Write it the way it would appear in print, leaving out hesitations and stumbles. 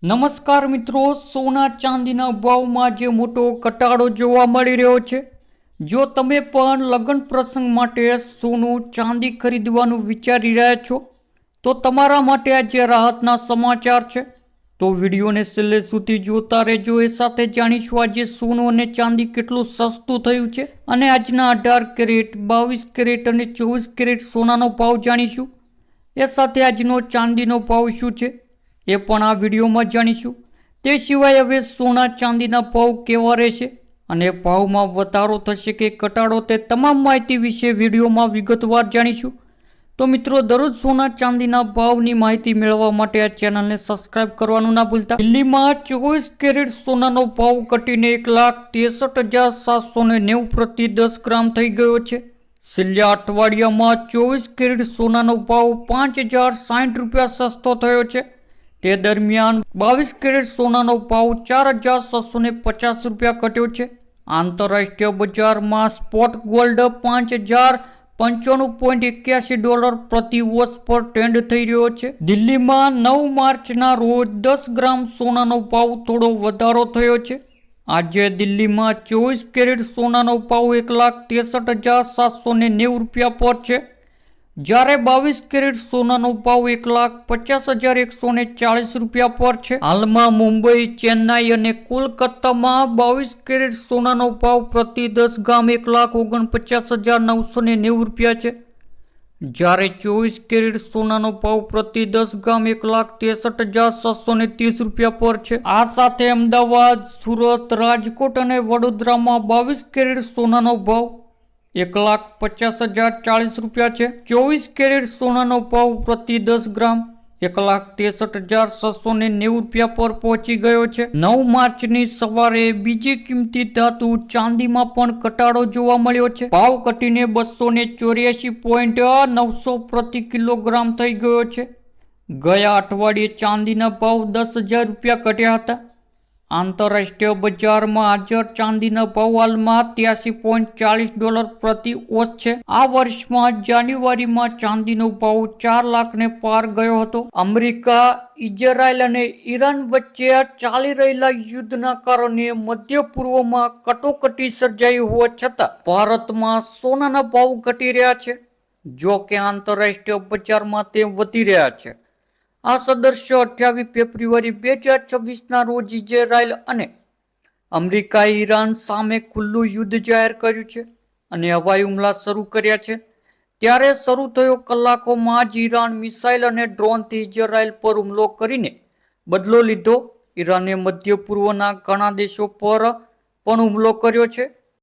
નમસ્કાર મિત્રો, સોના ચાંદીના ભાવમાં જે મોટો ઘટાડો જોવા મળી રહ્યો છે. જો તમે પણ લગ્ન પ્રસંગ માટે સોનું ચાંદી ખરીદવાનું વિચારી રહ્યા છો તો તમારા માટે આજે રાહતના સમાચાર છે. તો વિડીયોને છેલ્લે સુધી જોતા રહેજો. એ સાથે જાણીશું આજે સોનું અને ચાંદી કેટલું સસ્તું થયું છે અને આજના 18 કેરેટ, 22 કેરેટ અને 24 કેરેટ સોનાનો ભાવ જાણીશું. એ સાથે આજનો ચાંદીનો ભાવ શું છે એ પણ આ વિડીયોમાં જાણીશું. તે સિવાય હવે સોના ચાંદીના ભાવ કેવા રહેશે અને ભાવમાં વધારો થશે કે ઘટાડો તે તમામ માહિતી વિશે વિડીયોમાં વિગતવાર જાણીશું. તો મિત્રો, દરરોજ સોના ચાંદીના ભાવની માહિતી મેળવવા માટે આ ચેનલને સબસ્ક્રાઇબ કરવાનું ના ભૂલતા. દિલ્હીમાં 24 કેરેટ સોનાનો ભાવ ઘટીને 1,63,790 પ્રતિ 10 ગ્રામ થઈ ગયો છે. છેલ્લા અઠવાડિયામાં 24 કેરેટ સોનાનો ભાવ 5,060 રૂપિયા સસ્તો થયો છે. તે દરમિયાન 22 કેરેટ સોનાનો ભાવ 4,650 રૂપિયા ઘટ્યો છે. આંતરરાષ્ટ્રીય બજારમાં સ્પોટ ગોલ્ડ $5,095.81 પ્રતિ ઓસ પર ટ્રેન્ડ થઈ રહ્યો છે. દિલ્હીમાં 9 માર્ચના રોજ 10 ગ્રામ સોનાનો ભાવ થોડો વધારો થયો છે. આજે દિલ્હીમાં 24 કેરેટ સોનાનો ભાવ 1,63,790 રૂપિયા પર છે, જ્યારે 22 કેરેટ સોનાનો ભાવ 1,50,140 રૂપિયા પર છે. હાલમાં મુંબઈ, ચેન્નાઈ અને કોલકાતામાં 22 કેરેટ સોનાનો ભાવ પ્રતિ 10 ગ્રામ 1,49,990 રૂપિયા છે, જ્યારે 24 કેરેટ સોનાનો ભાવ પ્રતિ 10 ગ્રામ 1,63,730 રૂપિયા પર છે. આ સાથે અમદાવાદ, સુરત, રાજકોટ અને વડોદરામાં 22 કેરેટ સોનાનો ભાવ 1,50,040 રૂપિયા છે. 24 કેરેટ સોનાનો ભાવ પ્રતિ 10 ગ્રામ 1,63,790 રૂપિયા પર પહોંચી ગયો છે. 9 માર્ચની સવારે બીજી કિંમતી ધાતુ ચાંદીમાં પણ ઘટાડો જોવા મળ્યો છે. ભાવ ઘટીને 284.900 પ્રતિ કિલોગ્રામ થઈ ગયો છે. ગયા અઠવાડિયે ચાંદીના ભાવ 10,000 રૂપિયા ઘટ્યા હતા. આંતરરાષ્ટ્રીય બજારમાં હાજર ચાંદીના ભાવ હાલમાં $83.40 પ્રતિ ઓસ છે. આ વર્ષમાં જાન્યુઆરીમાં ચાંદીનો ભાવ 4 લાખને પાર ગયો હતો. અમેરિકા, ઇઝરાયલ અને ઈરાન વચ્ચે ચાલી રહેલા યુદ્ધના કારણે મધ્ય પૂર્વમાં કટોકટી સર્જાઈ હોવા છતાં ભારતમાં સોનાના ભાવ ઘટી રહ્યા છે, જો કે આંતરરાષ્ટ્રીય બજારમાં તે વધી રહ્યા છે. આ સદસ્ય 28 ફેબ્રુઆરી 2026ના રોજ ઇઝરાયલ અને અમેરિકાએ ઈરાન સામે ખુલ્લું યુદ્ધ જાહેર કર્યું છે અને હવાઈ હુમલા શરૂ કર્યા છે. ત્યારે શરૂ થયો કલાકોમાં જ ઈરાન મિસાઇલ અને ડ્રોનથી ઇઝરાયલ પર હુમલો કરીને બદલો લીધો. ઈરાને મધ્ય પૂર્વના ઘણા દેશો પર પણ હુમલો કર્યો છે.